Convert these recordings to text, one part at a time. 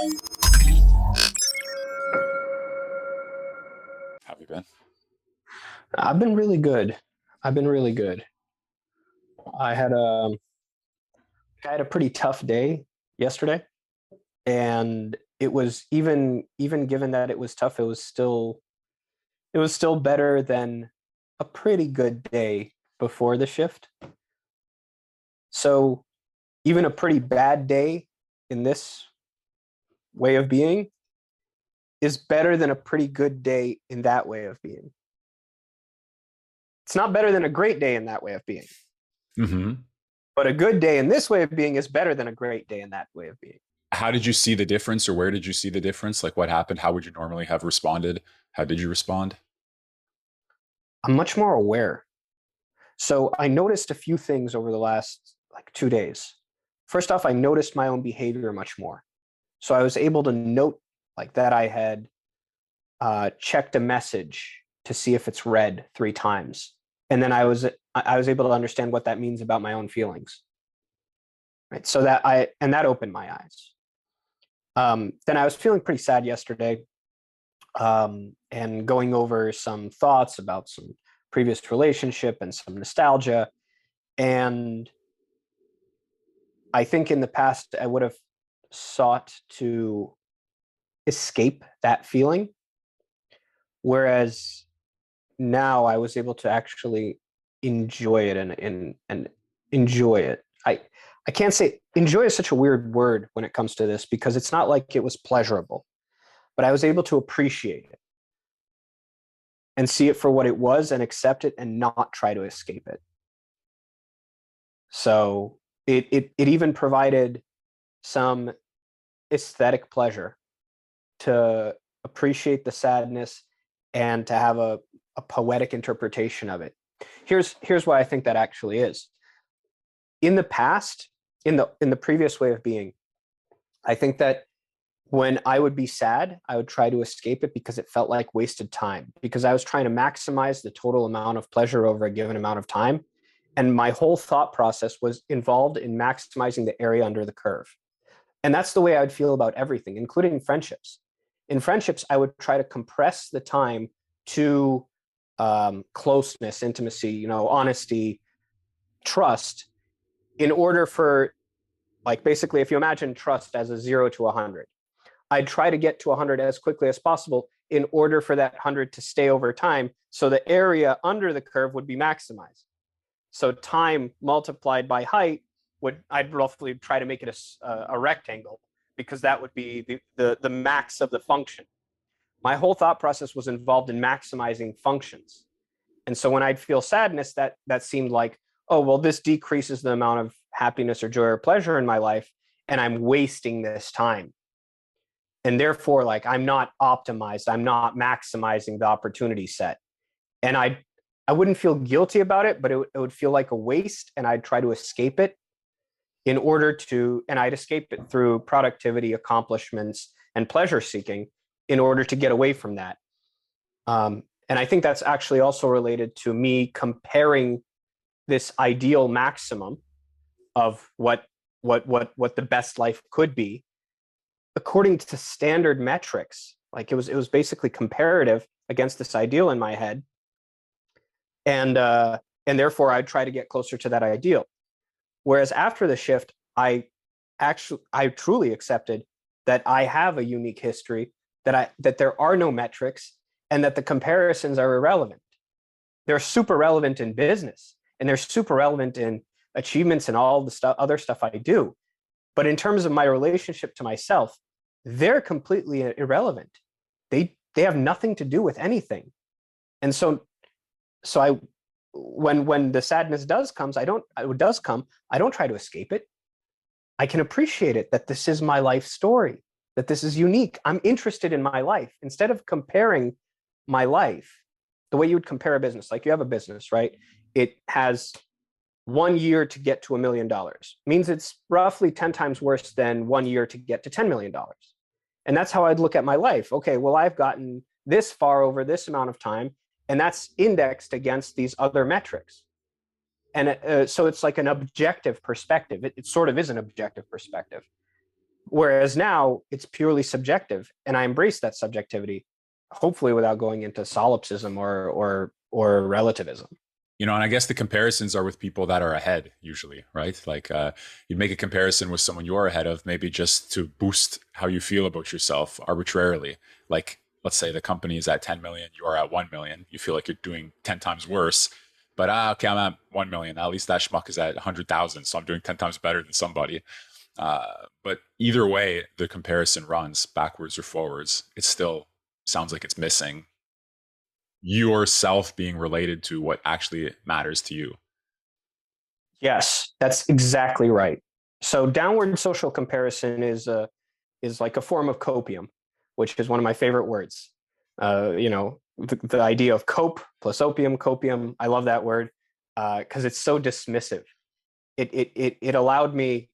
How have you been? I've been really good. I've been really good. I had a I had a pretty tough day yesterday, and it was even given that it was tough, it was still better than a pretty good day before the shift. So even a pretty bad day in this way of being is better than a pretty good day in that way of being. It's not better than a great day in that way of being. Hmm. But a good day in this way of being is better than a great day in that way of being. How did you see the difference, or where did you see the difference? Like, what happened? How would you normally have responded? How did you respond? I'm much more aware. So I noticed a few things over the last like 2 days. First off, I noticed my own behavior much more. So I was able to note like that I had checked a message to see if it's read 3 times, and then I was able to understand what that means about my own feelings. Right. So that opened my eyes. Then I was feeling pretty sad yesterday, and going over some thoughts about some previous relationship and some nostalgia. And I think in the past, I would have sought to escape that feeling, whereas now I was able to actually enjoy it and enjoy it. I can't say enjoy is such a weird word when it comes to this because it's not like it was pleasurable, but I was able to appreciate it and see it for what it was and accept it and not try to escape it. So it even provided some aesthetic pleasure to appreciate the sadness and to have a poetic interpretation of it. Here's why I think that actually is. In the past, in the previous way of being, I think that when I would be sad, I would try to escape it because it felt like wasted time, because I was trying to maximize the total amount of pleasure over a given amount of time. And my whole thought process was involved in maximizing the area under the curve. And that's the way I would feel about everything, including friendships. In friendships, I would try to compress the time to closeness, intimacy, honesty, trust, in order for, like, basically, if you imagine trust as a 0 to 100, I'd try to get to 100 as quickly as possible in order for that 100 to stay over time. So the area under the curve would be maximized. So time multiplied by height I'd roughly try to make it a rectangle, because that would be the max of the function. My whole thought process was involved in maximizing functions. And so when I'd feel sadness, that seemed like, oh, well, this decreases the amount of happiness or joy or pleasure in my life, and I'm wasting this time. And therefore, like, I'm not optimized, I'm not maximizing the opportunity set. And I wouldn't feel guilty about it, but it would feel like a waste, and I'd try to escape it and I'd escape it through productivity, accomplishments, and pleasure seeking in order to get away from that. And I think that's actually also related to me comparing this ideal maximum of what the best life could be according to standard metrics. Like, it was basically comparative against this ideal in my head, and therefore I'd try to get closer to that ideal. Whereas after the shift, I truly accepted that I have a unique history, that there are no metrics, and that the comparisons are irrelevant. They're super relevant in business, and they're super relevant in achievements and all the other stuff I do. But in terms of my relationship to myself, they're completely irrelevant. They have nothing to do with anything. And so I when the sadness does come, I don't try to escape it. I can appreciate it, that this is my life story, that this is unique. I'm interested in my life instead of comparing my life the way you would compare a business. Like, you have a business, right? It has 1 year to get to $1 million. Means it's roughly 10 times worse than 1 year to get to $10 million. And that's how I'd look at my life. Okay, well, I've gotten this far over this amount of time, and that's indexed against these other metrics. And so it's like an objective perspective. It sort of is an objective perspective. Whereas now it's purely subjective, and I embrace that subjectivity, hopefully without going into solipsism or relativism. And I guess the comparisons are with people that are ahead usually, right? Like you'd make a comparison with someone you're ahead of, maybe just to boost how you feel about yourself arbitrarily. Like, let's say the company is at 10 million, you are at 1 million. You feel like you're doing 10 times worse, but okay, I'm at 1 million. At least that schmuck is at 100,000. So I'm doing 10 times better than somebody. But either way, the comparison runs backwards or forwards. It still sounds like it's missing yourself being related to what actually matters to you. Yes, that's exactly right. So downward social comparison is like a form of copium, which is one of my favorite words. The idea of cope plus opium, copium. I love that word because it's so dismissive. It allowed me,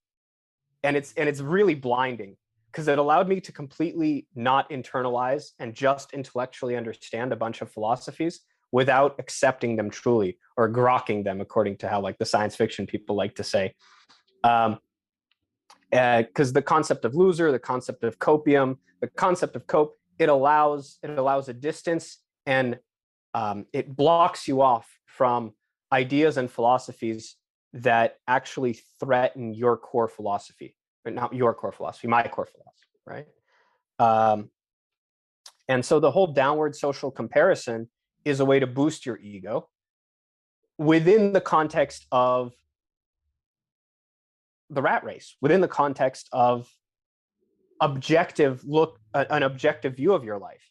and it's really blinding because it allowed me to completely not internalize and just intellectually understand a bunch of philosophies without accepting them truly or grokking them, according to how like the science fiction people like to say. Because the concept of loser, the concept of copium, the concept of cope, it allows a distance, and it blocks you off from ideas and philosophies that actually threaten your core philosophy, or not your core philosophy, my core philosophy, right? Um, and so the whole downward social comparison is a way to boost your ego within the context of the rat race, within the context of an objective view of your life.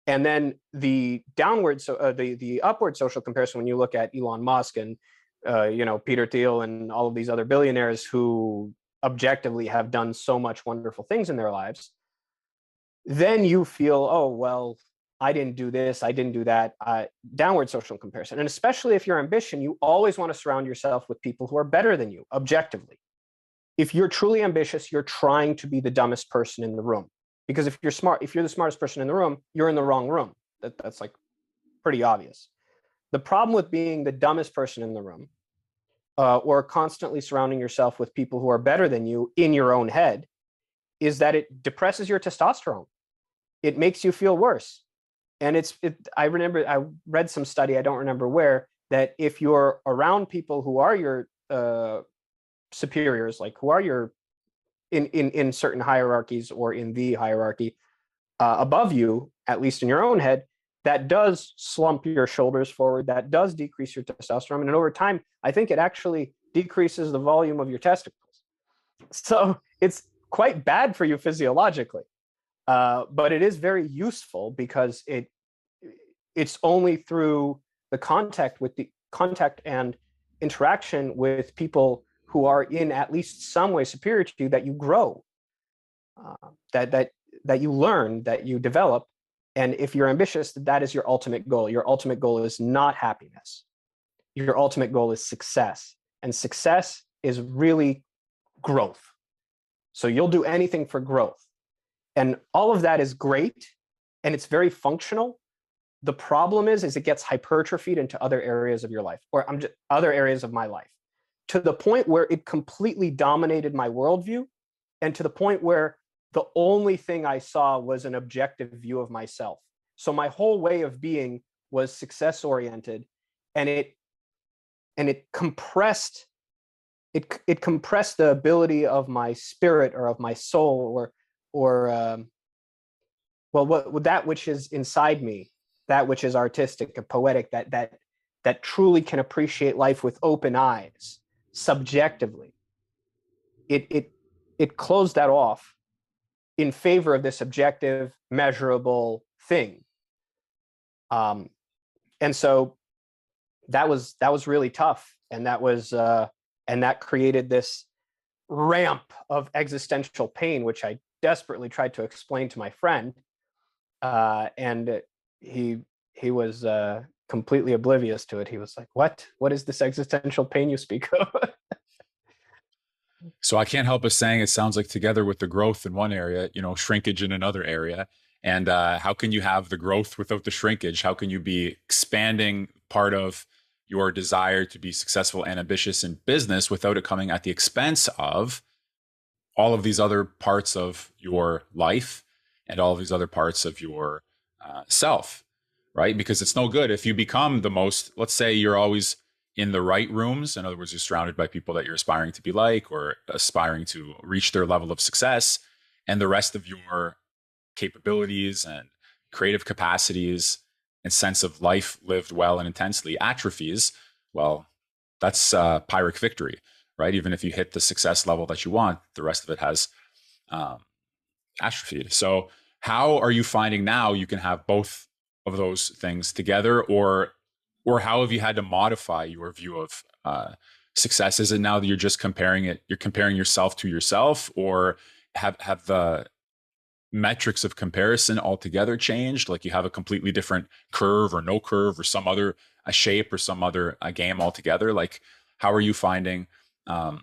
And then the downward, the upward social comparison, when you look at Elon Musk and Peter Thiel and all of these other billionaires who objectively have done so much wonderful things in their lives, then you feel, oh well, I didn't do this, I didn't do that. Downward social comparison, and especially if you're ambition, you always want to surround yourself with people who are better than you objectively. If you're truly ambitious, you're trying to be the dumbest person in the room. Because if you're the smartest person in the room, you're in the wrong room. That's like pretty obvious. The problem with being the dumbest person in the room, or constantly surrounding yourself with people who are better than you in your own head, is that it depresses your testosterone. It makes you feel worse. And I remember I read some study, I don't remember where, that if you're around people who are your superiors, like who are your in certain hierarchies or in the hierarchy above you, at least in your own head, that does slump your shoulders forward, that does decrease your testosterone, and over time I think it actually decreases the volume of your testicles. So it's quite bad for you physiologically, but it is very useful because it's only through the contact and interaction with people who are in at least some way superior to you that you grow, that you learn, that you develop. And if you're ambitious, that is your ultimate goal. Your ultimate goal is not happiness. Your ultimate goal is success, and success is really growth. So you'll do anything for growth, and all of that is great, and it's very functional. The problem is it gets hypertrophied into other areas of your life, or other areas of my life, to the point where it completely dominated my worldview, and to the point where the only thing I saw was an objective view of myself. So my whole way of being was success oriented, and it compressed the ability of my spirit or of my soul or what that which is inside me, that which is artistic and poetic, that truly can appreciate life with open eyes subjectively. It closed that off in favor of this objective, measurable thing. And so that was really tough, and that created this ramp of existential pain, which I desperately tried to explain to my friend, and he was completely oblivious to it. He was like, "What is this existential pain you speak of?" So I can't help but saying it sounds like together with the growth in one area, shrinkage in another area. And how can you have the growth without the shrinkage? How can you be expanding part of your desire to be successful and ambitious in business without it coming at the expense of all of these other parts of your life and all of these other parts of your self, right? Because it's no good if you become the most, let's say you're always in the right rooms. In other words, you're surrounded by people that you're aspiring to be like or aspiring to reach their level of success. And the rest of your capabilities and creative capacities and sense of life lived well and intensely atrophies. Well, that's Pyrrhic victory, right? Even if you hit the success level that you want, the rest of it has um, atrophied. So, how are you finding now you can have both of those things together, or how have you had to modify your view of success? Is it now that you're just comparing it? You're comparing yourself to yourself, or have the metrics of comparison altogether changed? Like you have a completely different curve or no curve or some other a shape or some other a game altogether. Like how are you finding um,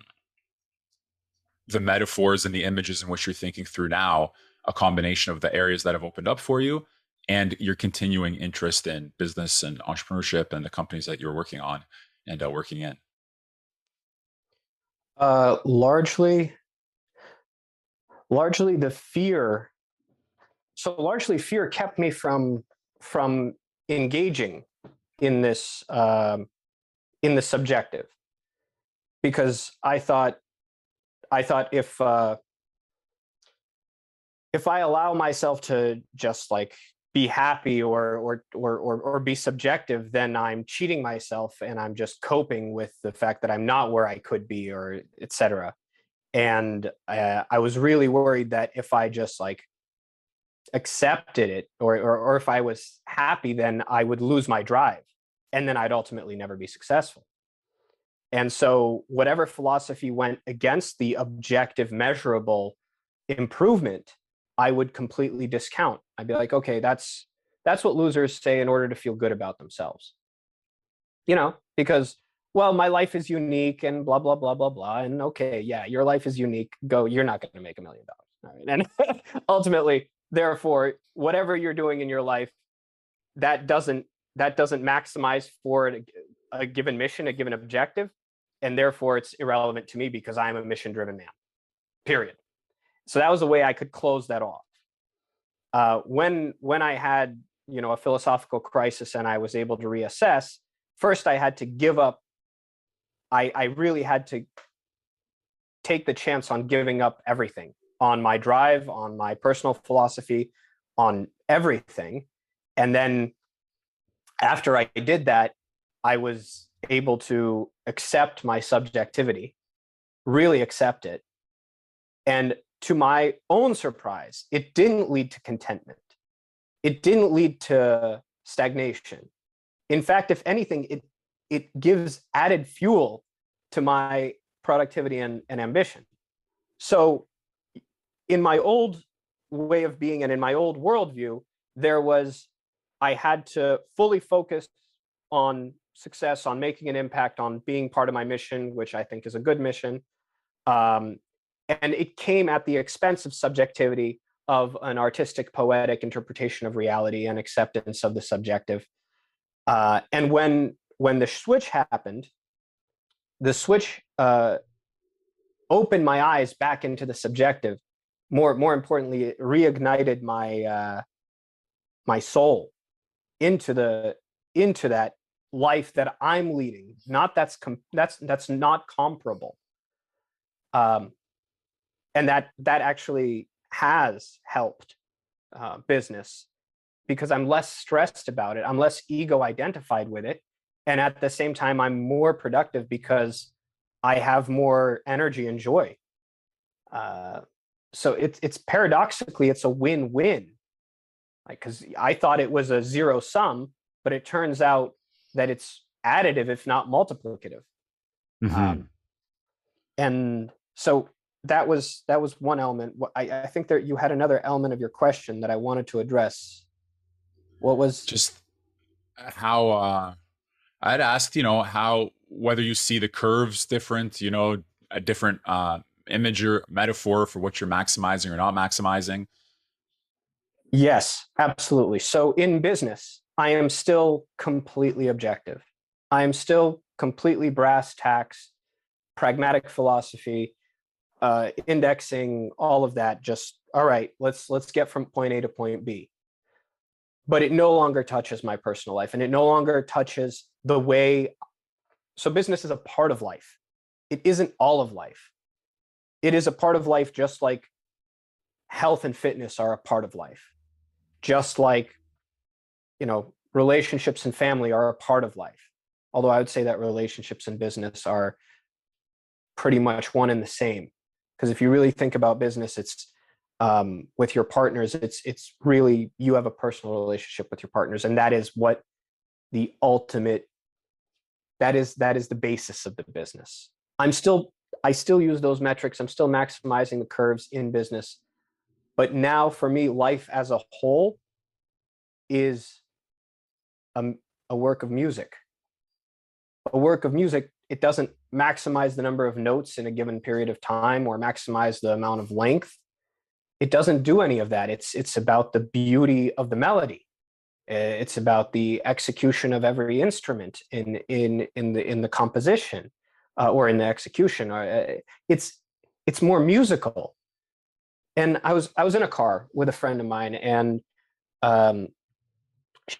the metaphors and the images in which you're thinking through now, a combination of the areas that have opened up for you and your continuing interest in business and entrepreneurship and the companies that you're working on and working in? Largely, largely the fear. So largely, fear kept me from engaging in this in the subjective, because I thought if I allow myself to just like be happy or be subjective, then I'm cheating myself and I'm just coping with the fact that I'm not where I could be, or etc. And I was really worried that if I just like accepted it, or if I was happy, then I would lose my drive, and then I'd ultimately never be successful. And so whatever philosophy went against the objective measurable improvement, I would completely discount. I'd be like, okay, that's what losers say in order to feel good about themselves. Because, well, my life is unique and blah blah blah blah blah. And okay, yeah, your life is unique. Go, you're not going to make $1 million. All right. And ultimately, therefore, whatever you're doing in your life, that doesn't maximize for a given mission, a given objective, and therefore it's irrelevant to me because I'm a mission driven man, period. So that was the way I could close that off. When I had a philosophical crisis and I was able to reassess, first I had to give up. I really had to take the chance on giving up everything, on my drive, on my personal philosophy, on everything. And then after I did that, I was able to accept my subjectivity, really accept it. And to my own surprise, it didn't lead to contentment. It didn't lead to stagnation. In fact, if anything, it gives added fuel to my productivity and ambition. So in my old way of being and in my old worldview, I had to fully focus on success, on making an impact, on being part of my mission, which I think is a good mission. And it came at the expense of subjectivity, of an artistic, poetic interpretation of reality and acceptance of the subjective. And when the switch happened, the switch opened my eyes back into the subjective. More importantly, it reignited my soul into that life that I'm leading. Not that's not comparable. And that actually has helped business, because I'm less stressed about it. I'm less ego identified with it. And at the same time, I'm more productive because I have more energy and joy. So it's paradoxically, it's a win-win. Like, because I thought it was a zero sum, but it turns out that it's additive, if not multiplicative. Mm-hmm. And so that was one element. I think that you had another element of your question that I wanted to address. What was Just how I'd asked, how whether you see the curves different, a different image or metaphor for what you're maximizing or not maximizing. Yes, absolutely. So in business, I am still completely objective. I am still completely brass tacks, pragmatic philosophy. indexing, all of that. Just all right, let's get from point A to point B. But it no longer touches my personal life, and it no longer touches the way. So business is a part of life. It isn't all of life. It is a part of life, just like health and fitness are a part of life, just like, relationships and family are a part of life. Although I would say that relationships and business are pretty much one and the same. Because if you really think about business, it's with your partners, it's really, you have a personal relationship with your partners, and that is what the ultimate, that is the basis of the business. I still use those metrics. I'm still maximizing the curves in business. But now for me, life as a whole is a work of music. A work of music, it doesn't maximize the number of notes in a given period of time or maximize the amount of length. It doesn't do any of that. It's about the beauty of the melody. It's about the execution of every instrument in the composition or in the execution. It's more musical. And I was in a car with a friend of mine, and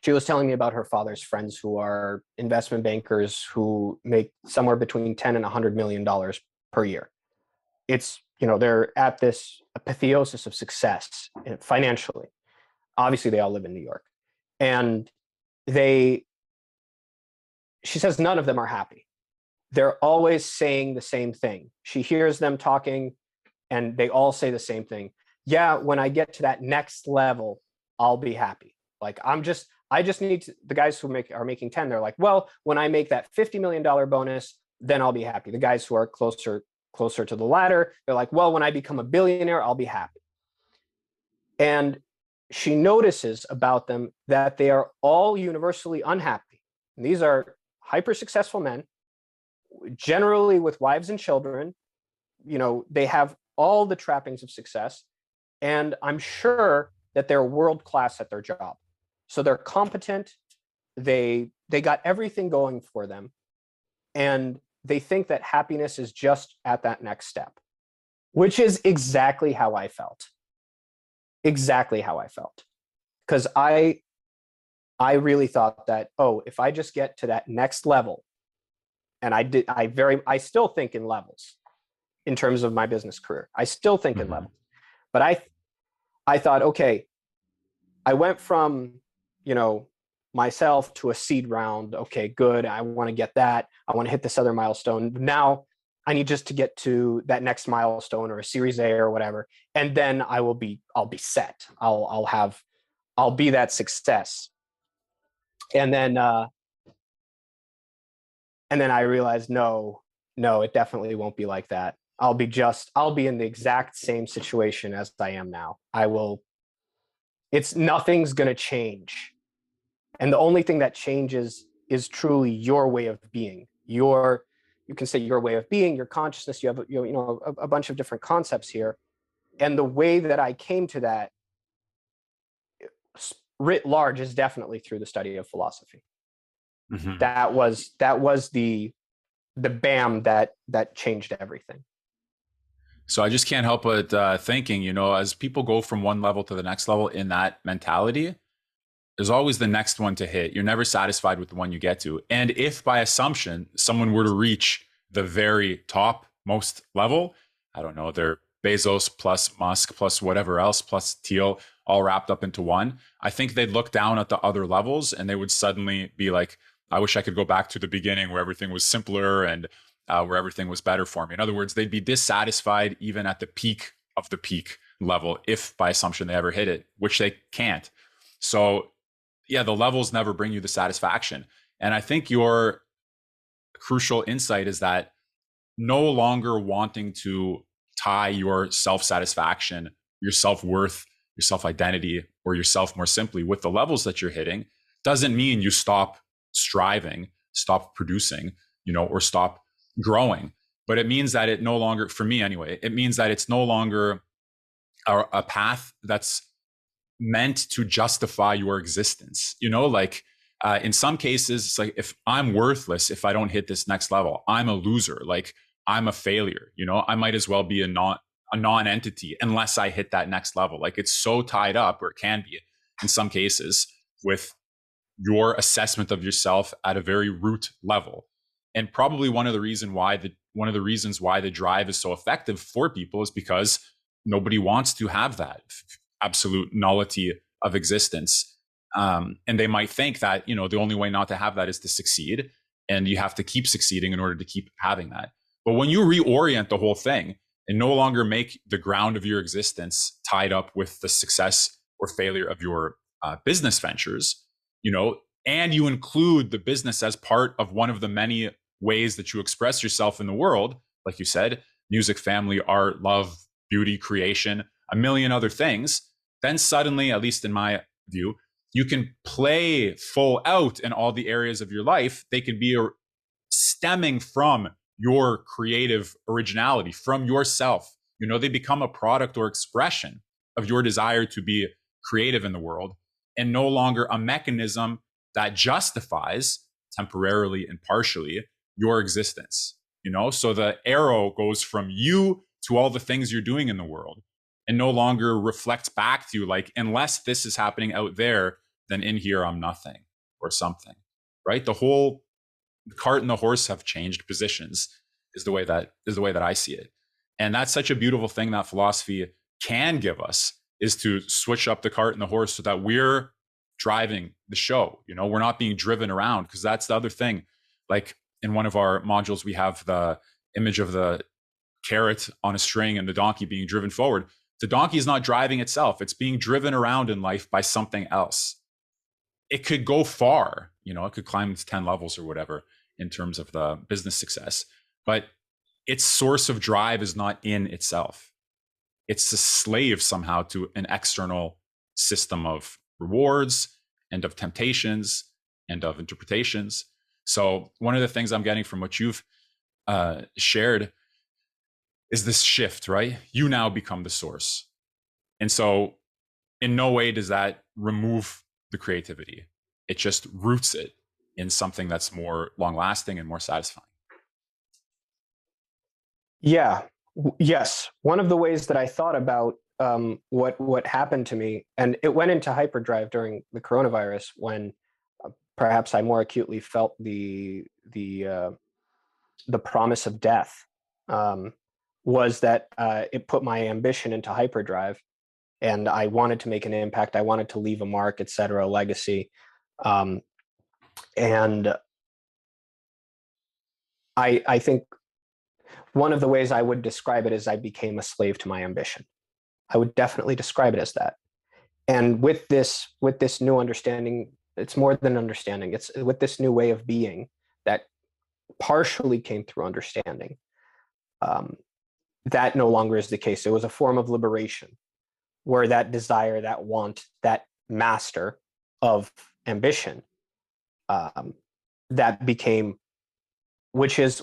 she was telling me about her father's friends who are investment bankers who make somewhere between $10 and $100 million per year. It's, they're at this apotheosis of success financially. Obviously, they all live in New York. And she says none of them are happy. They're always saying the same thing. She hears them talking and they all say the same thing. Yeah, when I get to that next level, I'll be happy. Like, I just need to, the guys who are making 10, they're like, well, when I make that $50 million bonus, then I'll be happy. The guys who are closer to the ladder, they're like, well, when I become a billionaire, I'll be happy. And she notices about them that they are all universally unhappy. And these are hyper successful men, generally with wives and children. They have all the trappings of success. And I'm sure that they're world class at their job. So they're competent. They got everything going for them. And they think that happiness is just at that next step, which is exactly how I felt. Exactly how I felt. Because I really thought that, if I just get to that next level, and I still think in levels in terms of my business career. I still think in levels. But I thought, okay, I went from, myself to a seed round. Okay, good. I want to get that. I want to hit this other milestone. Now I need just to get to that next milestone or a series A or whatever. And then I'll be set. I'll be that success. And then I realized, no, it definitely won't be like that. I'll be in the exact same situation as I am now. Nothing's going to change. And the only thing that changes is truly your way of being. You can say your way of being, your consciousness. You have a bunch of different concepts here. And the way that I came to that writ large is definitely through the study of philosophy. Mm-hmm. That was the bam that changed everything. So I just can't help but thinking, as people go from one level to the next level in that mentality, there's always the next one to hit. You're never satisfied with the one you get to. And if by assumption, someone were to reach the very top most level, I don't know, they're Bezos plus Musk plus whatever else plus Thiel all wrapped up into one, I think they'd look down at the other levels and they would suddenly be like, I wish I could go back to the beginning where everything was simpler and where everything was better for me. In other words, they'd be dissatisfied even at the peak of the peak level, if by assumption they ever hit it, which they can't. So yeah, the levels never bring you the satisfaction. And I think your crucial insight is that no longer wanting to tie your self-satisfaction, your self-worth, your self-identity, or yourself more simply with the levels that you're hitting doesn't mean you stop striving, stop producing, or stop growing. But it means that it no longer, for me anyway, it means that it's no longer a path that's meant to justify your existence. In some cases, it's like, if I'm worthless, if I don't hit this next level, I'm a loser. Like, I'm a failure. I might as well be a non-entity unless I hit that next level. Like, it's so tied up, or it can be in some cases, with your assessment of yourself at a very root level. And probably one of the reasons why the drive is so effective for people is because nobody wants to have that absolute nullity of existence. And they might think that, the only way not to have that is to succeed, and you have to keep succeeding in order to keep having that. But when you reorient the whole thing and no longer make the ground of your existence tied up with the success or failure of your business ventures, and you include the business as part of one of the many ways that you express yourself in the world, like you said, music, family, art, love, beauty, creation, a million other things, then suddenly, at least in my view, you can play full out in all the areas of your life. They can be stemming from your creative originality, from yourself. They become a product or expression of your desire to be creative in the world, and no longer a mechanism that justifies temporarily and partially your existence. So the arrow goes from you to all the things you're doing in the world, and no longer reflects back to you like, unless this is happening out there, then in here I'm nothing or something, right? The cart and the horse have changed positions, is the way that I see it. And that's such a beautiful thing that philosophy can give us, is to switch up the cart and the horse so that we're driving the show. We're not being driven around, because that's the other thing. Like, in one of our modules, we have the image of the carrot on a string and the donkey being driven forward. The donkey is not driving itself. It's being driven around in life by something else. It could go far, it could climb to 10 levels or whatever in terms of the business success, but its source of drive is not in itself. It's a slave somehow to an external system of rewards and of temptations and of interpretations. So one of the things I'm getting from what you've shared is this shift, right? You now become the source. And so in no way does that remove the creativity. It just roots it in something that's more long lasting and more satisfying. Yeah. Yes. One of the ways that I thought about what happened to me, and it went into hyperdrive during the coronavirus, when perhaps I more acutely felt the promise of death, was that it put my ambition into hyperdrive, and I wanted to make an impact. I wanted to leave a mark, et cetera, a legacy. And I think one of the ways I would describe it is I became a slave to my ambition. I would definitely describe it as that. And with this new understanding, it's more than understanding. It's with this new way of being that partially came through understanding. That no longer is the case. It was a form of liberation, where that desire, that want, that master of ambition, that became, which is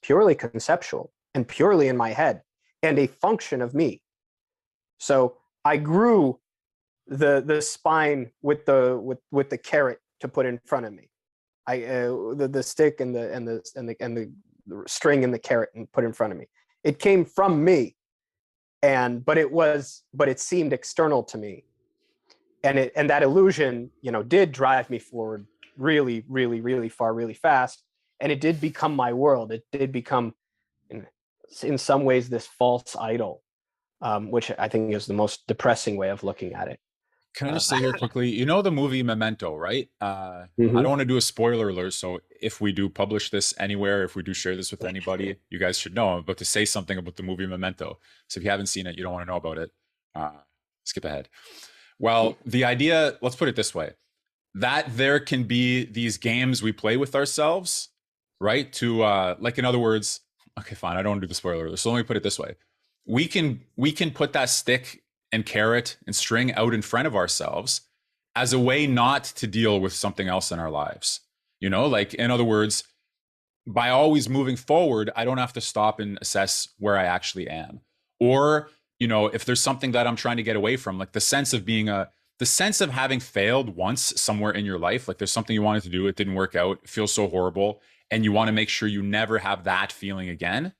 purely conceptual and purely in my head and a function of me. So I grew the spine with the carrot to put in front of me. The stick and the string and the carrot and put in front of me. It came from me, but it seemed external to me, and that illusion, did drive me forward really, really, really far, really fast, and it did become my world. It did become, in some ways, this false idol, which I think is the most depressing way of looking at it. Can I just say here quickly, the movie Memento, right? I Mhm. don't want to do a spoiler alert. So if we do publish this anywhere, if we do share this with anybody, you guys should know I'm about to say something about the movie Memento. So if you haven't seen it, you don't want to know about it, skip ahead. Well, the idea, let's put it this way, that there can be these games we play with ourselves, right? To like, in other words, okay, fine, I don't want to do the spoiler alert. So let me put it this way. We can put that stick and carrot and string out in front of ourselves as a way not to deal with something else in our lives. Like, in other words, by always moving forward, I don't have to stop and assess where I actually am. Or, if there's something that I'm trying to get away from, like the sense of having failed once somewhere in your life, like there's something you wanted to do, it didn't work out, it feels so horrible, and you want to make sure you never have that feeling again.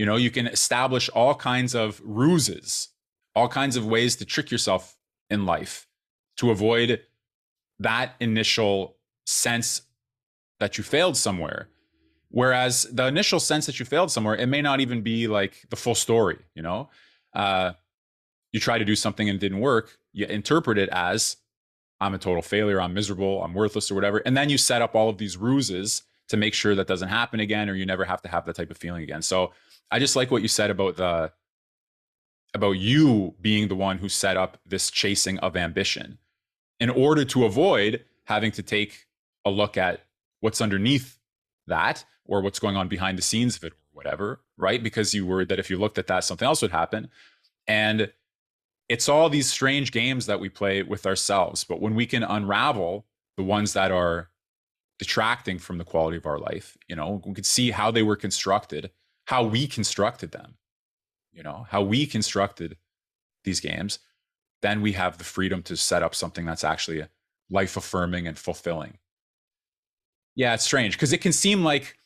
You can establish all kinds of ruses, all kinds of ways to trick yourself in life to avoid that initial sense that you failed somewhere. Whereas the initial sense that you failed somewhere, it may not even be like the full story, you try to do something and it didn't work. You interpret it as I'm a total failure, I'm miserable, I'm worthless or whatever. And then you set up all of these ruses to make sure that doesn't happen again, or you never have to have that type of feeling again. So I just like what you said about you being the one who set up this chasing of ambition in order to avoid having to take a look at what's underneath that or what's going on behind the scenes of it or whatever, right? Because you worried that if you looked at that, something else would happen. And it's all these strange games that we play with ourselves. But when we can unravel the ones that are detracting from the quality of our life, we can see how they were constructed, how we constructed them, how we constructed these games, then we have the freedom to set up something that's actually life affirming and fulfilling. Yeah, it's strange because it can seem like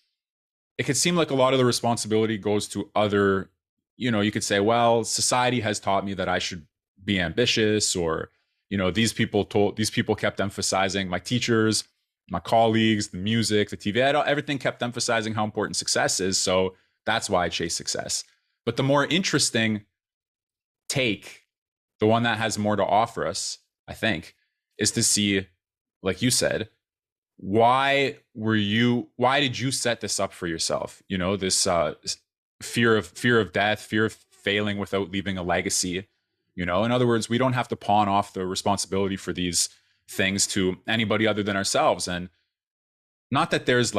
a lot of the responsibility goes to other, you could say, well, society has taught me that I should be ambitious, or, these people kept emphasizing, my teachers, my colleagues, the music, the TV, everything kept emphasizing how important success is. So that's why I chase success. But the more interesting take, the one that has more to offer us, I think, is to see, like you said, why did you set this up for yourself? This fear of death, fear of failing without leaving a legacy. In other words, we don't have to pawn off the responsibility for these things to anybody other than ourselves. And not that there's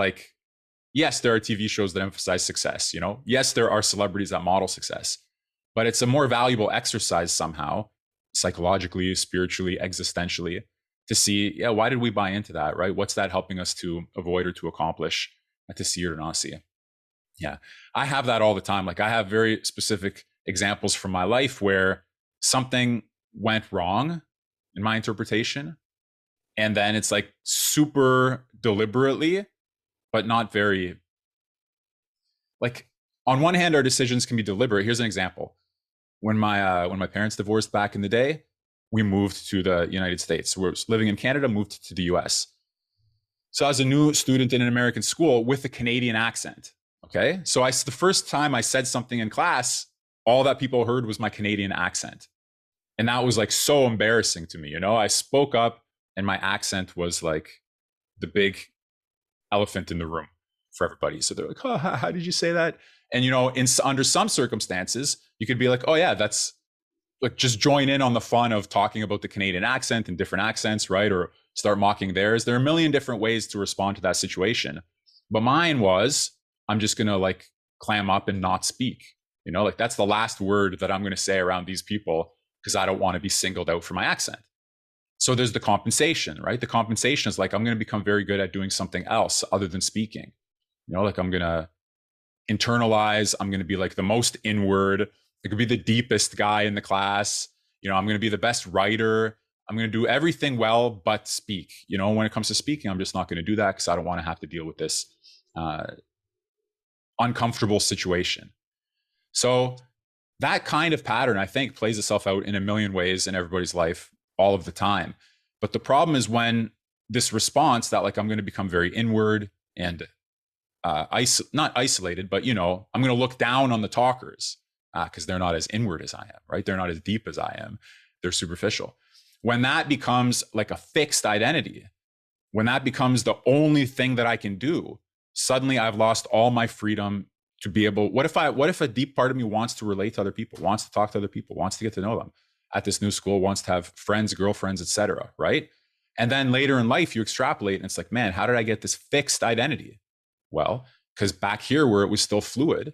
yes, there are TV shows that emphasize success, yes, there are celebrities that model success, but it's a more valuable exercise somehow, psychologically, spiritually, existentially, to see, why did we buy into that, right? What's that helping us to avoid or to accomplish, to see or to not see? Yeah, I have that all the time. I have very specific examples from my life where something went wrong in my interpretation. And then it's super deliberately, but not very, on one hand, our decisions can be deliberate. Here's an example. When my parents divorced back in the day, we moved to the United States. We were living in Canada, moved to the US. So I was a new student in an American school with a Canadian accent. Okay. So the first time I said something in class, all that people heard was my Canadian accent. And that was so embarrassing to me. I spoke up and my accent was the big elephant in the room for everybody. So they're like, oh, how did you say that? And, under some circumstances, you could be like, oh yeah, that's just join in on the fun of talking about the Canadian accent and different accents, right? Or start mocking theirs. There are a million different ways to respond to that situation. But mine was, I'm just going to clam up and not speak. That's the last word that I'm going to say around these people because I don't want to be singled out for my accent. So there's the compensation, right? The compensation is I'm going to become very good at doing something else other than speaking. I'm going to internalize. I'm going to be the most inward. It could be the deepest guy in the class. I'm going to be the best writer. I'm going to do everything well, but speak. When it comes to speaking, I'm just not going to do that because I don't want to have to deal with this uncomfortable situation. So that kind of pattern, I think, plays itself out in a million ways in everybody's life all of the time. But the problem is when this response that I'm going to become very inward and not isolated, but, I'm going to look down on the talkers because they're not as inward as I am, right? They're not as deep as I am. They're superficial. When that becomes a fixed identity, when that becomes the only thing that I can do, suddenly I've lost all my freedom to be able, what if a deep part of me wants to relate to other people, wants to talk to other people, wants to get to know them at this new school, wants to have friends, girlfriends, etc., right? And then later in life, you extrapolate and it's man, how did I get this fixed identity? Well, because back here where it was still fluid,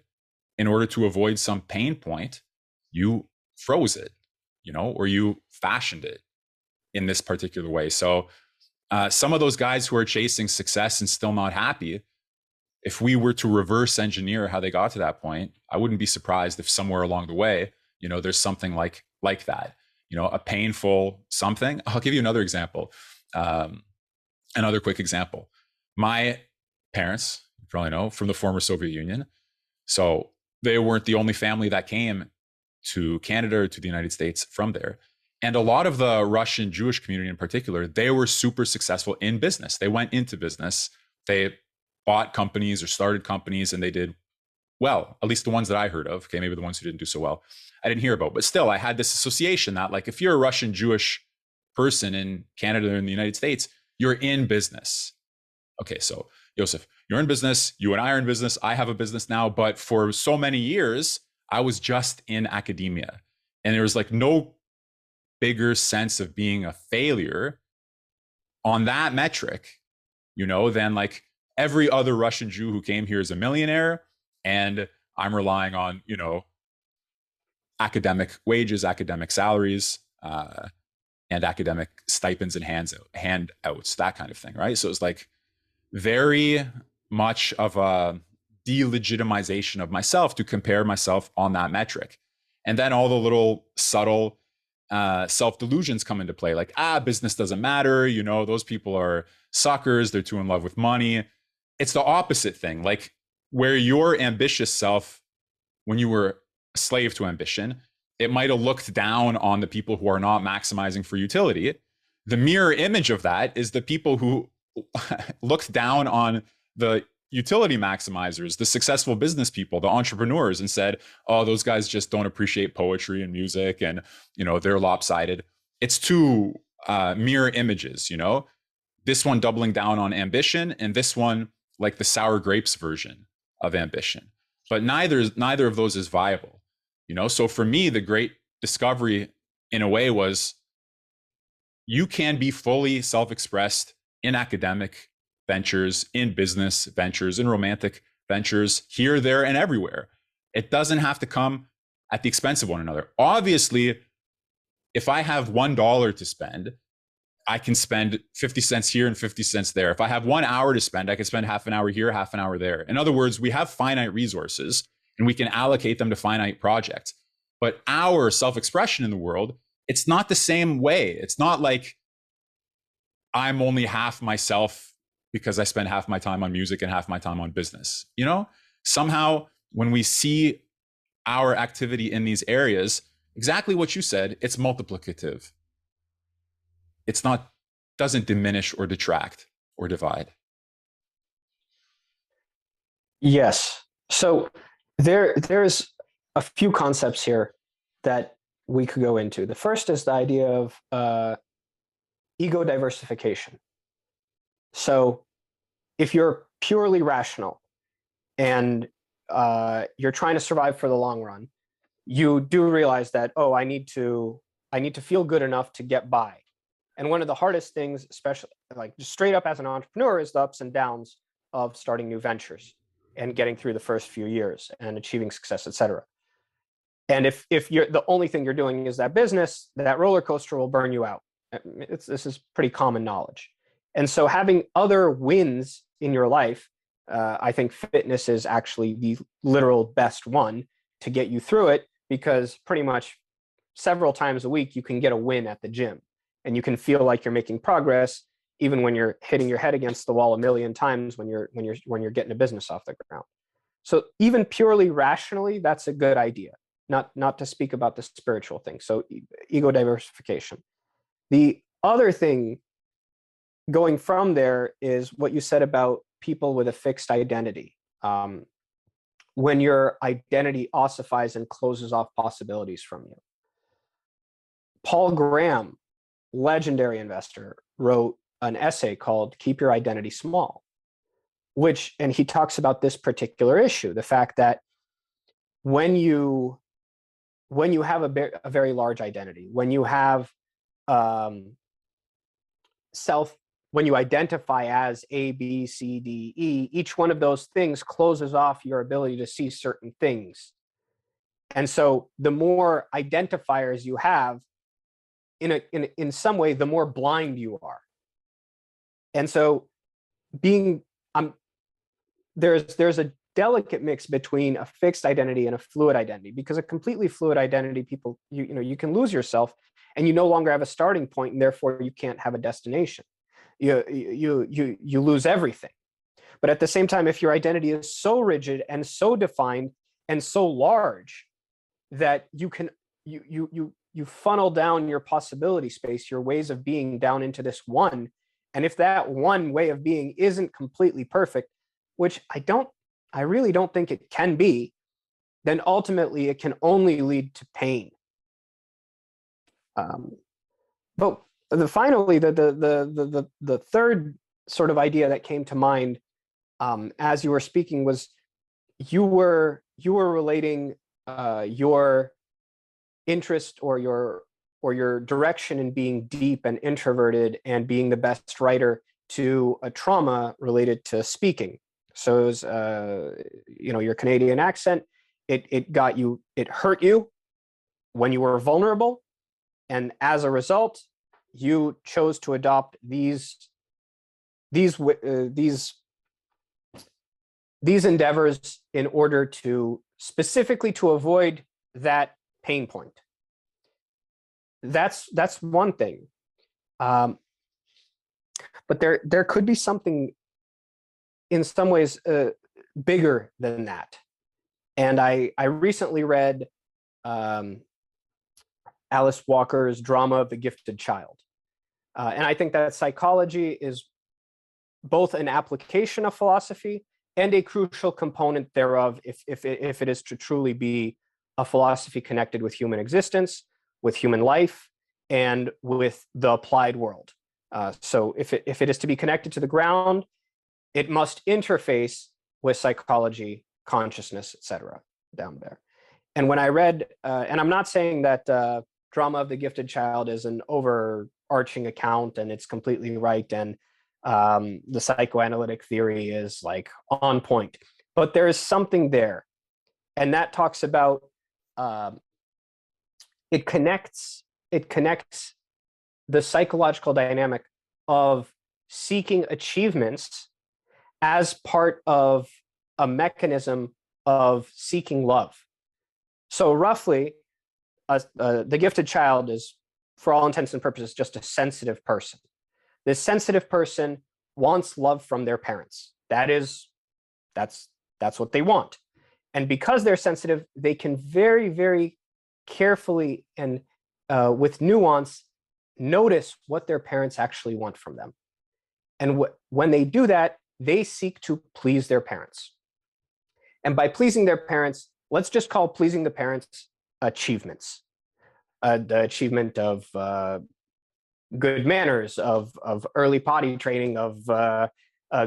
in order to avoid some pain point, you froze it, or you fashioned it in this particular way. So some of those guys who are chasing success and still not happy, if we were to reverse engineer how they got to that point, I wouldn't be surprised if somewhere along the way, there's something like that, a painful something. I'll give you another example. Another quick example. My parents, you probably know, from the former Soviet Union. So they weren't the only family that came to Canada or to the United States from there. And a lot of the Russian Jewish community in particular, they were super successful in business. They went into business. They bought companies or started companies, and they did well, at least the ones that I heard of. Okay, maybe the ones who didn't do so well, I didn't hear about. But still, I had this association that, like, if you're a Russian Jewish person in Canada or in the United States, you're in business. Okay, so Iosif, you're in business. You and I are in business. I have a business now. But for so many years, I was just in academia. And there was like no bigger sense of being a failure on that metric, than like every other Russian Jew who came here is a millionaire. And I'm relying on, academic wages, academic salaries, and academic stipends and handouts, that kind of thing, right? So it's like very much of a delegitimization of myself to compare myself on that metric. And then all the little subtle self-delusions come into play, like, business doesn't matter, those people are suckers, they're too in love with money. It's the opposite thing. Like, where your ambitious self, when you were a slave to ambition, it might have looked down on the people who are not maximizing for utility. The mirror image of that is the people who looked down on the utility maximizers, the successful business people, the entrepreneurs, and said, oh, those guys just don't appreciate poetry and music, and they're lopsided. It's two mirror images, this one doubling down on ambition, and this one like the sour grapes version of ambition. But neither of those is viable. So for me, the great discovery in a way was, you can be fully self-expressed in academic ventures, in business ventures, in romantic ventures, here, there, and everywhere. It doesn't have to come at the expense of one another. Obviously, if I have $1 to spend, I can spend 50 cents here and 50 cents there. If I have 1 hour to spend, I can spend half an hour here, half an hour there. In other words, we have finite resources and we can allocate them to finite projects. But our self-expression in the world, it's not the same way. It's not like I'm only half myself because I spend half my time on music and half my time on business. Somehow when we see our activity in these areas, exactly what you said, it's multiplicative. It's not, doesn't diminish or detract or divide. Yes. So there's a few concepts here that we could go into. The first is the idea of ego diversification. So if you're purely rational and you're trying to survive for the long run, you do realize that, oh, I need to feel good enough to get by. And one of the hardest things, especially like just straight up as an entrepreneur, is the ups and downs of starting new ventures and getting through the first few years and achieving success, et cetera. And if you're the only thing you're doing is that business, that roller coaster will burn you out. This is pretty common knowledge. And so having other wins in your life, I think fitness is actually the literal best one to get you through it, because pretty much several times a week you can get a win at the gym and you can feel like you're making progress even when you're hitting your head against the wall a million times when you're getting a business off the ground. So even purely rationally, that's a good idea. Not to speak about the spiritual thing. So ego diversification. The other thing going from there is what you said about people with a fixed identity. When your identity ossifies and closes off possibilities from you. Paul Graham, legendary investor, wrote an essay called Keep Your Identity Small, and he talks about this particular issue, the fact that when you have a very large identity, when you have when you identify as A, B, C, D, E, each one of those things closes off your ability to see certain things. And so the more identifiers you have, in some way, the more blind you are. And so there's a delicate mix between a fixed identity and a fluid identity, because a completely fluid identity, people, you can lose yourself and you no longer have a starting point, and therefore you can't have a destination. You lose everything. But at the same time, if your identity is so rigid and so defined and so large that you funnel down your possibility space, your ways of being, down into this one. And if that one way of being isn't completely perfect, which I really don't think it can be, then ultimately it can only lead to pain. But finally, the third sort of idea that came to mind as you were speaking was you were relating your interest or your direction in being deep and introverted and being the best writer to a trauma related to speaking. So it was, your Canadian accent, it hurt you when you were vulnerable. And as a result, you chose to adopt these endeavors in order to specifically to avoid that pain point. That's one thing. But there could be something in some ways bigger than that. And I recently read Alice Walker's Drama of the Gifted Child. And I think that psychology is both an application of philosophy and a crucial component thereof if it is to truly be a philosophy connected with human existence, with human life, and with the applied world. So if it is to be connected to the ground, it must interface with psychology, consciousness, etc. down there. And when I read, and I'm not saying that Drama of the Gifted Child is an overarching account and it's completely right, and the psychoanalytic theory is like on point, but there is something there, and that talks about it connects the psychological dynamic of seeking achievements as part of a mechanism of seeking love. So roughly, the gifted child is, for all intents and purposes, just a sensitive person. This sensitive person wants love from their parents. That's what they want. And because they're sensitive, they can very, very carefully and with nuance notice what their parents actually want from them. And when they do that, they seek to please their parents. And by pleasing their parents, let's just call pleasing the parents achievements. The achievement of good manners, of early potty training, of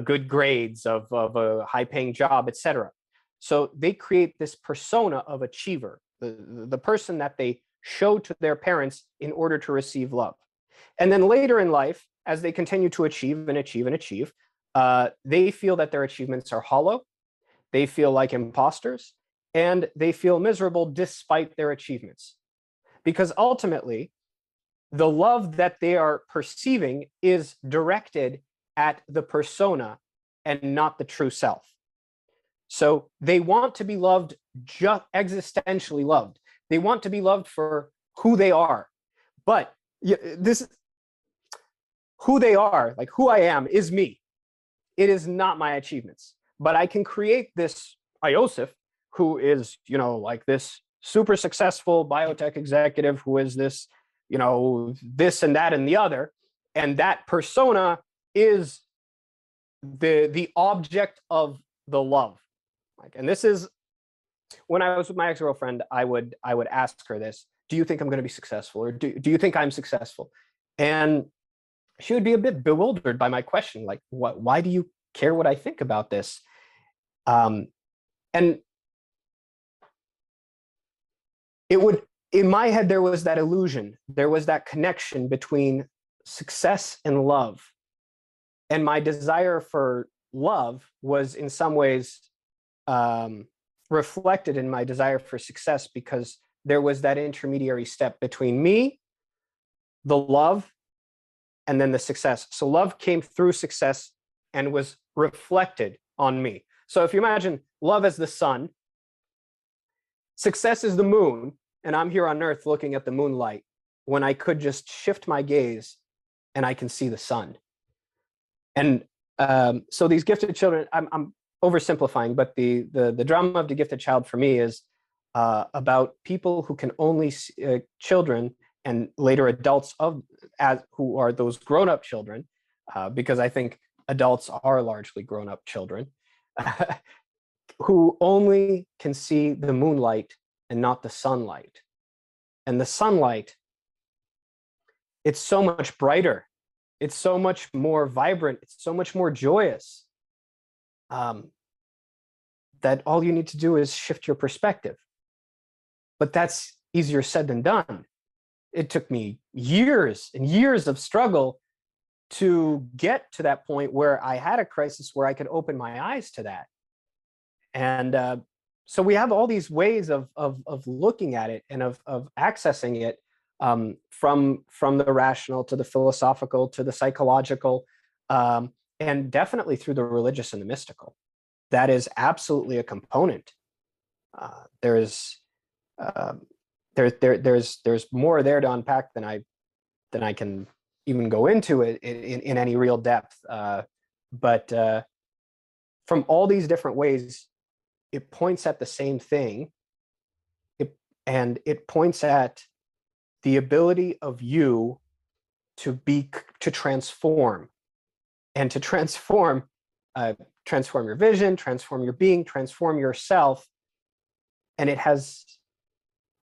good grades, of a high-paying job, etc. So they create this persona of achiever, the person that they show to their parents in order to receive love. And then later in life, as they continue to achieve and achieve and achieve, they feel that their achievements are hollow, they feel like imposters, and they feel miserable despite their achievements. Because ultimately, the love that they are perceiving is directed at the persona and not the true self. So they want to be loved, just existentially loved. They want to be loved for who they are. But this, who they are, like who I am, is me. It is not my achievements. But I can create this Iosif, who is, like this super successful biotech executive who is this, this and that and the other. And that persona is the object of the love. And this is, when I was with my ex-girlfriend, I would ask her this: do you think I'm going to be successful? Or do you think I'm successful? And she would be a bit bewildered by my question. Like, why do you care what I think about this? And it would, in my head, there was that illusion. There was that connection between success and love. And my desire for love was in some ways reflected in my desire for success, because there was that intermediary step between me, the love, and then the success. So love came through success and was reflected on me. So if you imagine love as the sun, success is the moon, and I'm here on Earth looking at the moonlight when I could just shift my gaze and I can see the sun. And so these gifted children, I'm oversimplifying, but the drama of the gifted child for me is about people who can only children and later adults of as who are those grown-up children, because I think adults are largely grown-up children, who only can see the moonlight and not the sunlight. And the sunlight, it's so much brighter, it's so much more vibrant, it's so much more joyous, that all you need to do is shift your perspective. But that's easier said than done. It took me years and years of struggle to get to that point where I had a crisis where I could open my eyes to that. And so we have all these ways of looking at it and of accessing it, from the rational to the philosophical to the psychological, and definitely through the religious and the mystical. That is absolutely a component. There's more there to unpack than I can even go into it in any real depth. But from all these different ways, it points at the same thing. It points at the ability of you to transform, and to transform your vision, transform your being, transform yourself. And it has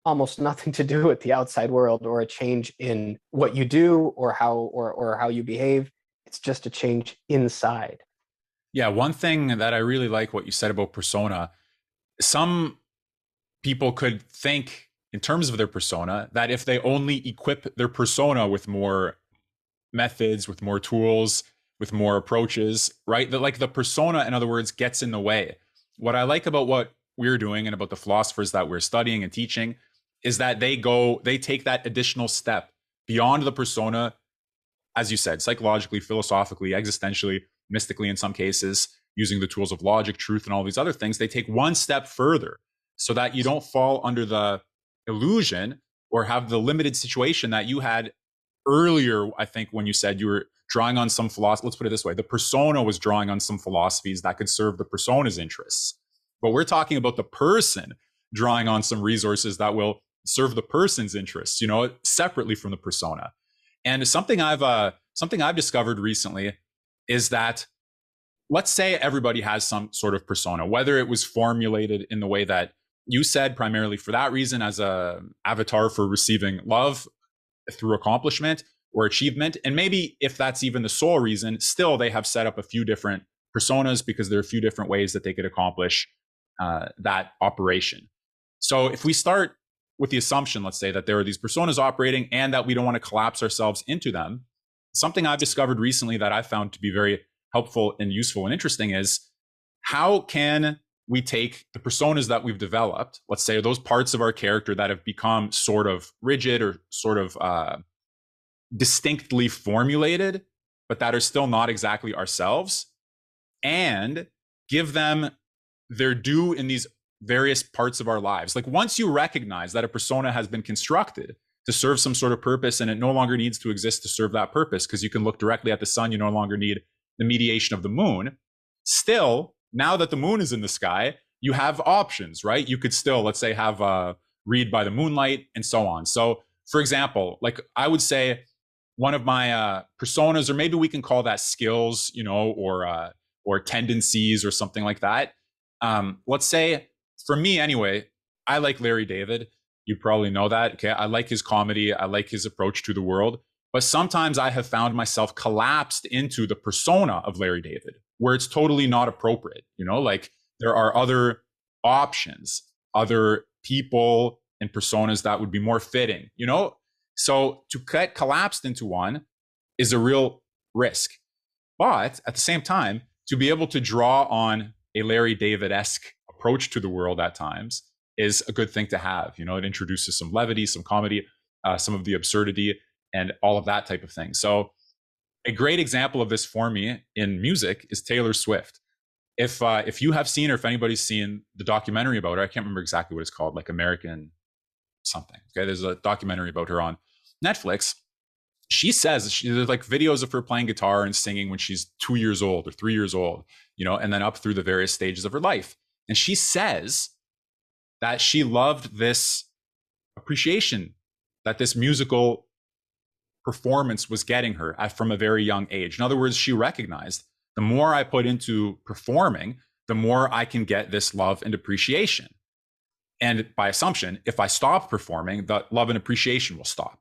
almost nothing to do with the outside world or a change in what you do or how you behave. It's just a change inside. Yeah, one thing that I really like what you said about persona, some people could think in terms of their persona that if they only equip their persona with more methods, with more tools, with more approaches, right? That like the persona, in other words, gets in the way. What I like about what we're doing and about the philosophers that we're studying and teaching is that they take that additional step beyond the persona, as you said, psychologically, philosophically, existentially, mystically in some cases, using the tools of logic, truth, and all these other things. They take one step further so that you don't fall under the illusion or have the limited situation that you had earlier. I think when you said you were drawing on some philosophy, let's put it this way, the persona was drawing on some philosophies that could serve the persona's interests. But we're talking about the person drawing on some resources that will serve the person's interests, separately from the persona. And something I've discovered recently is that, let's say everybody has some sort of persona, whether it was formulated in the way that you said, primarily for that reason, as a avatar for receiving love through accomplishment or achievement. And maybe if that's even the sole reason, still they have set up a few different personas because there are a few different ways that they could accomplish that operation. So if we start with the assumption, let's say, that there are these personas operating and that we don't want to collapse ourselves into them, something I've discovered recently that I found to be very helpful and useful and interesting is, how can we take the personas that we've developed, let's say those parts of our character that have become sort of rigid or sort of distinctly formulated, but that are still not exactly ourselves, and give them their due in these various parts of our lives. Like, once you recognize that a persona has been constructed to serve some sort of purpose and it no longer needs to exist to serve that purpose, because you can look directly at the sun, you no longer need the mediation of the moon. Still, now that the moon is in the sky, you have options, right? You could still, let's say, have read by the moonlight and so on. So, for example, like I would say one of my personas, or maybe we can call that skills, or tendencies or something like that. Let's say, for me anyway, I like Larry David. You probably know that. Okay. I like his comedy. I like his approach to the world. But sometimes I have found myself collapsed into the persona of Larry David, where it's totally not appropriate. Like, there are other options, other people and personas that would be more fitting, So to get collapsed into one is a real risk. But at the same time, to be able to draw on a Larry David-esque approach to the world at times is a good thing to have. It introduces some levity, some comedy, some of the absurdity, and all of that type of thing. So a great example of this for me in music is Taylor Swift. If you have seen, or if anybody's seen the documentary about her, I can't remember exactly what it's called, like American something. Okay, there's a documentary about her on Netflix. she says there's like videos of her playing guitar and singing when she's 2 years old or 3 years old, and then up through the various stages of her life. And she says that she loved this appreciation that this musical performance was getting her from a very young age. In other words, she recognized the more I put into performing, the more I can get this love and appreciation. And by assumption, if I stop performing, the love and appreciation will stop.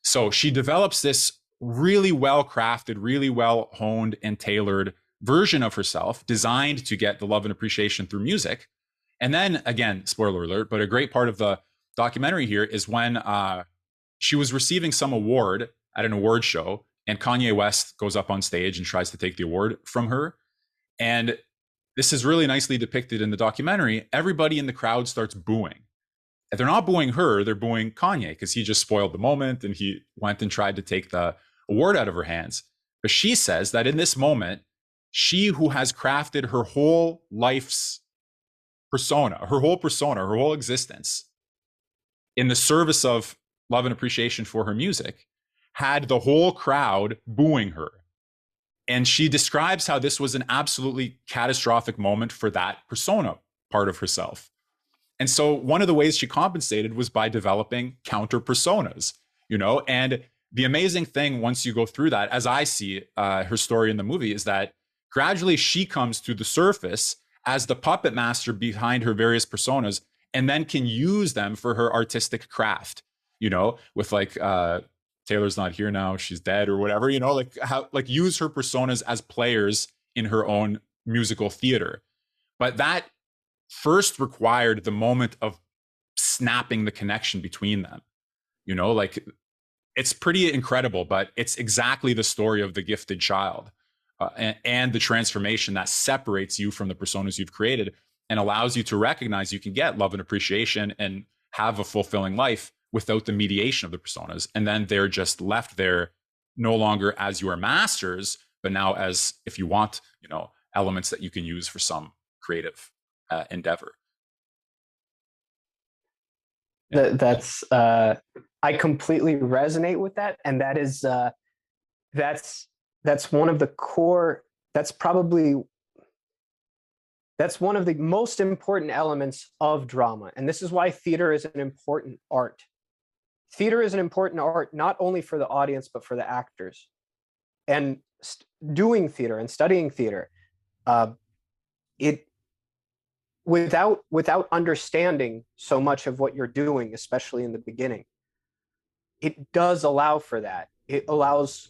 So she develops this really well crafted, really well honed and tailored version of herself designed to get the love and appreciation through music. And then again, spoiler alert, but a great part of the documentary here is when she was receiving some award at an award show, and Kanye West goes up on stage and tries to take the award from her. And this is really nicely depicted in the documentary. Everybody in the crowd starts booing. And they're not booing her, they're booing Kanye because he just spoiled the moment and he went and tried to take the award out of her hands. But she says that in this moment, she who has crafted her whole life's persona, her whole existence in the service of love and appreciation for her music, had the whole crowd booing her. And she describes how this was an absolutely catastrophic moment for that persona part of herself. And so one of the ways she compensated was by developing counter personas, and the amazing thing once you go through that, as I see her story in the movie, is that gradually she comes to the surface as the puppet master behind her various personas and then can use them for her artistic craft, with like Taylor's not here now, she's dead or whatever, like use her personas as players in her own musical theater. But that first required the moment of snapping the connection between them. Like it's pretty incredible, but it's exactly the story of the gifted child and the transformation that separates you from the personas you've created and allows you to recognize you can get love and appreciation and have a fulfilling life without the mediation of the personas. And then they're just left there no longer as your masters, but now as, if you want, elements that you can use for some creative endeavor. Yeah. That's I completely resonate with that, and that is that's one of the core. That's one of the most important elements of drama, and this is why theater is an important art. Theater is an important art not only for the audience but for the actors. And doing theater and studying theater, without understanding so much of what you're doing, especially in the beginning, it does allow for that. It allows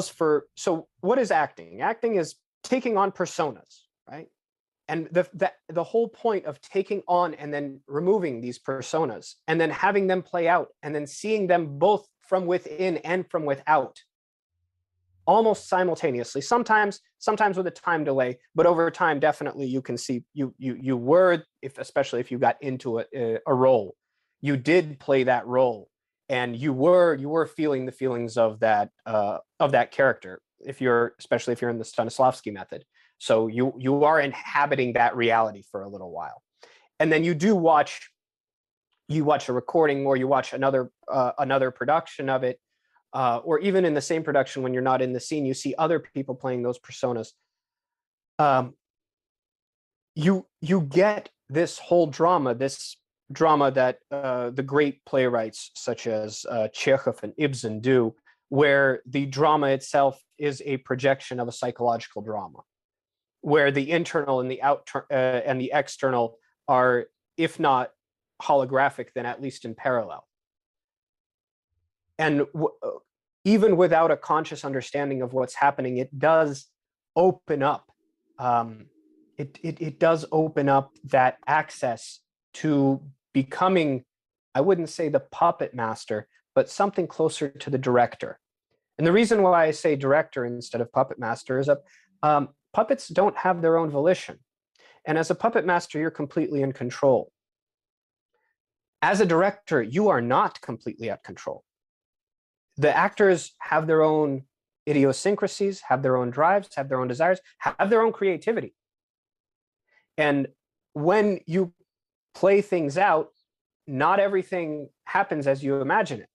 for, so what is acting? Acting is taking on personas, right? And the whole point of taking on and then removing these personas and then having them play out and then seeing them both from within and from without almost simultaneously, sometimes with a time delay, but over time, definitely you can see you were, especially if you got into a role, you did play that role and you were feeling the feelings of that character, especially if you're in the Stanislavski method. So you are inhabiting that reality for a little while. And then you watch a recording or you watch another production of it, or even in the same production when you're not in the scene, you see other people playing those personas. You get this whole drama, that the great playwrights such as Chekhov and Ibsen do, where the drama itself is a projection of a psychological drama, where the internal and the and the external are, if not holographic, then at least in parallel. And even without a conscious understanding of what's happening, it does open up. It does open up that access to becoming, I wouldn't say the puppet master, but something closer to the director. And the reason why I say director instead of puppet master is that puppets don't have their own volition. And as a puppet master, you're completely in control. As a director, you are not completely at control. The actors have their own idiosyncrasies, have their own drives, have their own desires, have their own creativity. And when you play things out, not everything happens as you imagine it.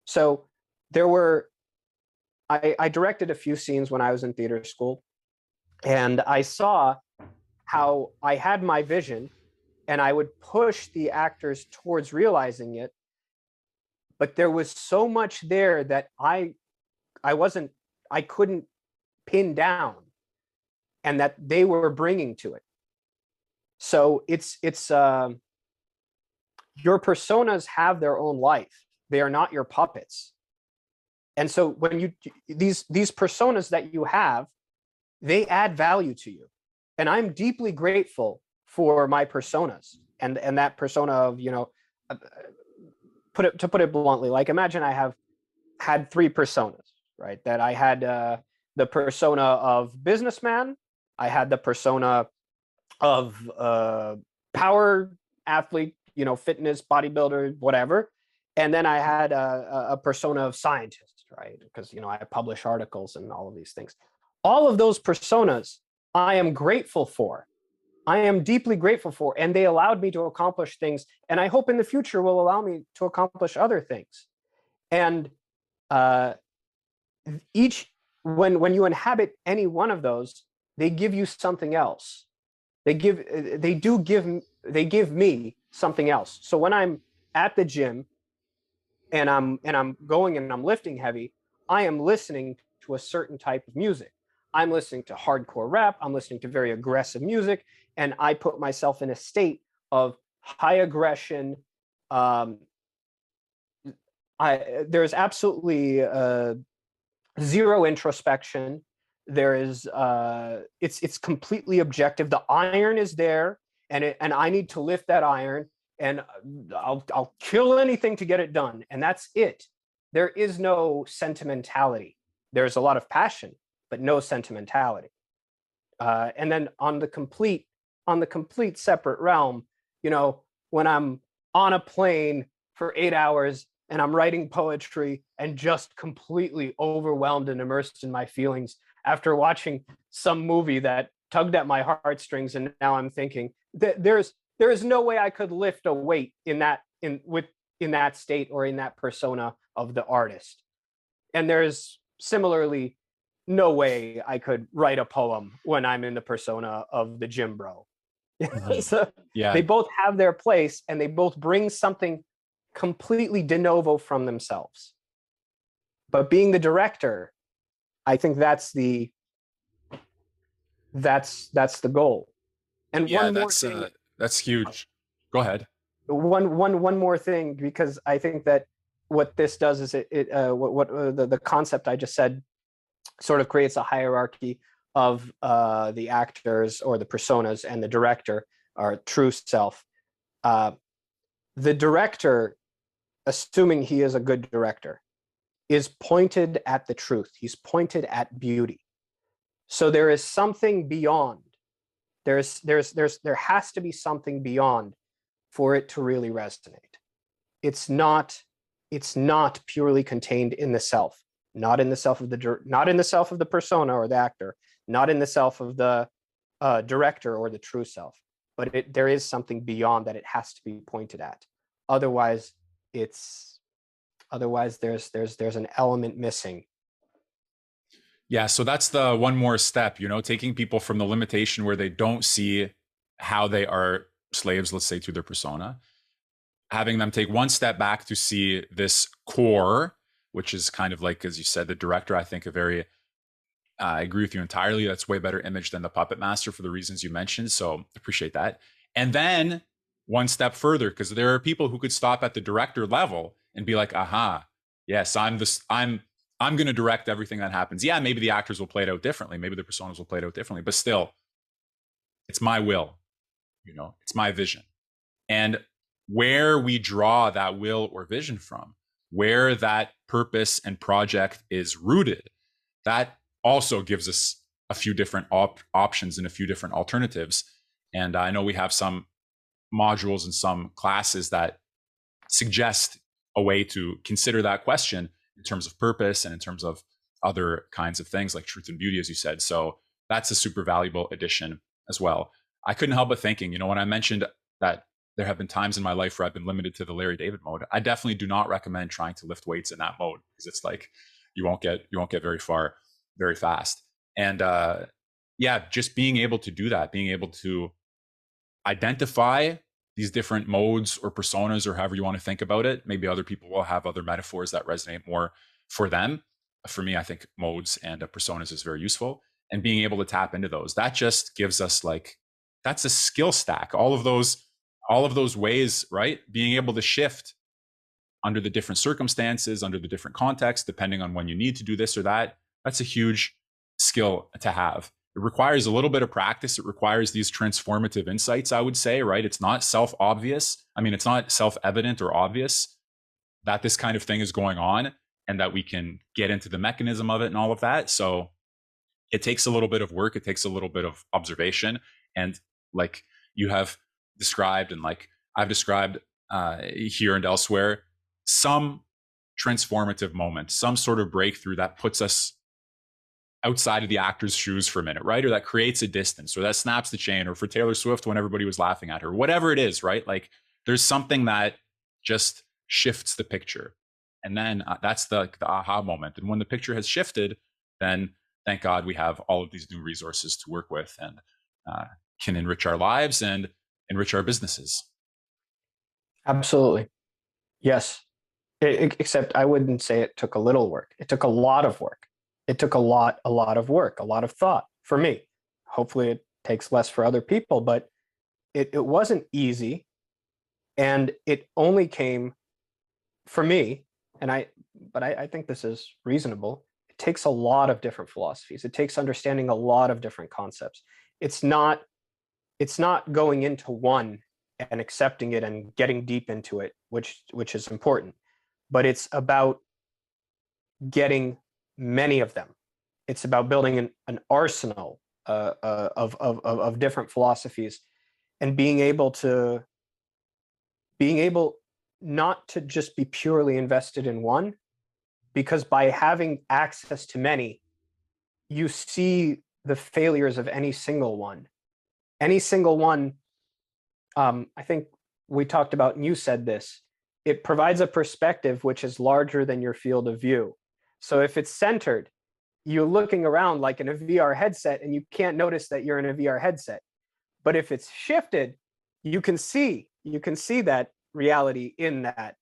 So there were, I directed a few scenes when I was in theater school, and I saw how I had my vision and I would push the actors towards realizing it, but there was so much there that I wasn't, I couldn't pin down, and that they were bringing to it. So it's your personas have their own life. They are not your puppets. And so when you, these personas that you have, they add value to you. And I'm deeply grateful for my personas, and that persona of, uh, put it bluntly, like imagine I have had three personas, right? That I had the persona of businessman, I had the persona of power athlete, fitness, bodybuilder, whatever. And then I had a persona of scientist, right? Because, I publish articles and all of these things. All of those personas I am grateful for. I am deeply grateful for, and they allowed me to accomplish things. And I hope in the future will allow me to accomplish other things. And uh, each, when you inhabit any one of those, they give you something else. They give me something else. So when I'm at the gym and I'm going and I'm lifting heavy, I am listening to a certain type of music. I'm listening to hardcore rap, I'm listening to very aggressive music, and I put myself in a state of high aggression. um, there's absolutely zero introspection. There is it's completely objective. The iron is there, and I need to lift that iron, and I'll kill anything to get it done, and that's it. There is no sentimentality. There's a lot of passion, but no sentimentality. And then on the complete separate realm, when I'm on a plane for 8 hours and I'm writing poetry and just completely overwhelmed and immersed in my feelings after watching some movie that tugged at my heartstrings, and now I'm thinking that there is no way I could lift a weight in that state or in that persona of the artist. And there's similarly no way I could write a poem when I'm in the persona of the gym bro. Mhm. So they Yeah. both have their place, and they both bring something completely de novo from themselves. But being the director, I think that's the goal. And Yeah, one more thing, that's huge. Go ahead. one more thing, because I think that what this does is the concept I just said sort of creates a hierarchy of the actors or the personas and the director, or true self. Uh, the director, assuming he is a good director, is pointed at the truth. He's pointed at beauty. So there is something beyond. There has to be something beyond for it to really resonate. It's not it's not purely contained in the self, not in the self of the persona or the actor, not in the self of the director or the true self, but there is something beyond that it has to be pointed at. Otherwise, it's otherwise there's an element missing. Yeah, so that's the one more step, taking people from the limitation where they don't see how they are slaves, let's say, to their persona, having them take one step back to see this core, which is kind of like, as you said, the director, I think, a very, I agree with you entirely. That's way better image than the puppet master for the reasons you mentioned. So appreciate that. And then one step further, because there are people who could stop at the director level and be like, aha, yes, I'm going to direct everything that happens. Yeah, maybe the actors will play it out differently. Maybe the personas will play it out differently, but still, it's my will, it's my vision. And where we draw that will or vision from, where that purpose and project is rooted, that also gives us a few different options and a few different alternatives. And I know we have some modules and some classes that suggest a way to consider that question in terms of purpose and in terms of other kinds of things like truth and beauty, as you said. So that's a super valuable addition as well. I couldn't help but thinking, when I mentioned that there have been times in my life where I've been limited to the Larry David mode. I definitely do not recommend trying to lift weights in that mode, because it's like you won't get very far very fast. And yeah, just being able to do that, being able to identify these different modes or personas, or however you want to think about it. Maybe other people will have other metaphors that resonate more for them. For me, I think modes and personas is very useful, and being able to tap into those, that just gives us like, that's a skill stack. All of those ways, right? Being able to shift under the different circumstances, under the different contexts, depending on when you need to do this or that. That's a huge skill to have. It requires a little bit of practice. It requires these transformative insights, I would say, right? It's not self-obvious. I mean, it's not self-evident or obvious that this kind of thing is going on and that we can get into the mechanism of it and all of that. So it takes a little bit of work. It takes a little bit of observation. And like you have described, and like I've described here and elsewhere, some transformative moment, some sort of breakthrough that puts us outside of the actor's shoes for a minute, right? Or that creates a distance, or that snaps the chain, or for Taylor Swift when everybody was laughing at her, whatever it is, right? Like there's something that just shifts the picture. And then that's the aha moment. And when the picture has shifted, then thank God we have all of these new resources to work with, and can enrich our lives and enrich our businesses. Absolutely. Yes. Except I wouldn't say it took a little work. It took a lot of work. It took a lot of work, a lot of thought for me. Hopefully it takes less for other people, but it wasn't easy. And it only came for me, but I think this is reasonable. It takes a lot of different philosophies. It takes understanding a lot of different concepts. It's not going into one and accepting it and getting deep into it, which is important, but it's about getting many of them. It's about building an arsenal of different philosophies, and being able not to just be purely invested in one, because by having access to many, you see the failures of any single one. Any single one, I think we talked about, and you said this, it provides a perspective which is larger than your field of view. So if it's centered, you're looking around like in a VR headset and you can't notice that you're in a VR headset. But if it's shifted, you can see that reality in that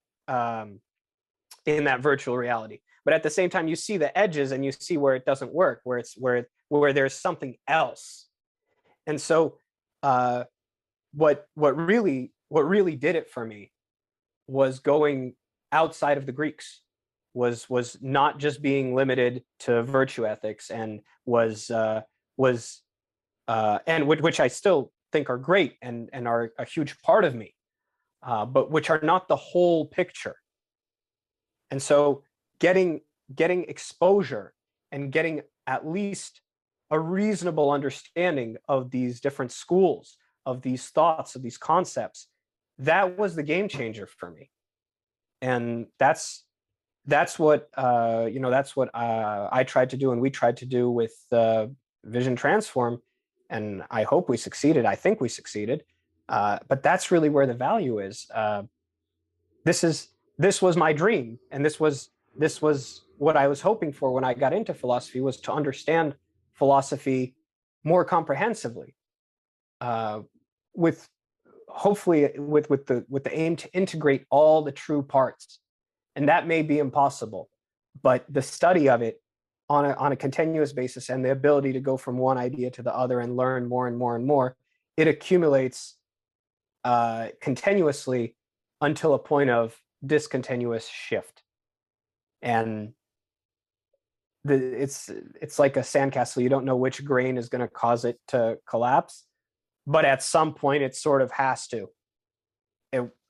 virtual reality. But at the same time, you see the edges and you see where it doesn't work, where there's something else. And so what really did it for me was going outside of the Greeks, was not just being limited to virtue ethics, and which I still think are great and are a huge part of me, but which are not the whole picture. And so getting exposure and getting at least a reasonable understanding of these different schools, of these thoughts, of these concepts, that was the game changer for me. And that's what I tried to do, and we tried to do with Vision Transform, and I hope we succeeded. I think we succeeded, but that's really where the value is. This was my dream, and this was what I was hoping for when I got into philosophy, was to understand philosophy more comprehensively, with hopefully with the aim to integrate all the true parts. And that may be impossible, but the study of it on a continuous basis, and the ability to go from one idea to the other and learn more and more and more, it accumulates continuously until a point of discontinuous shift. And it's like a sandcastle. You don't know which grain is going to cause it to collapse, but at some point it sort of has to.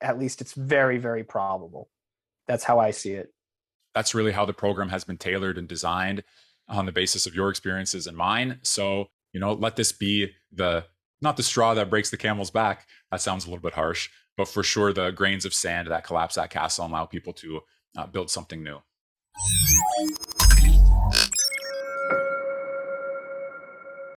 At least it's very, very probable. That's how I see it. That's really how the program has been tailored and designed, on the basis of your experiences and mine. So, let this be not the straw that breaks the camel's back. That sounds a little bit harsh, but for sure the grains of sand that collapse that castle and allow people to build something new.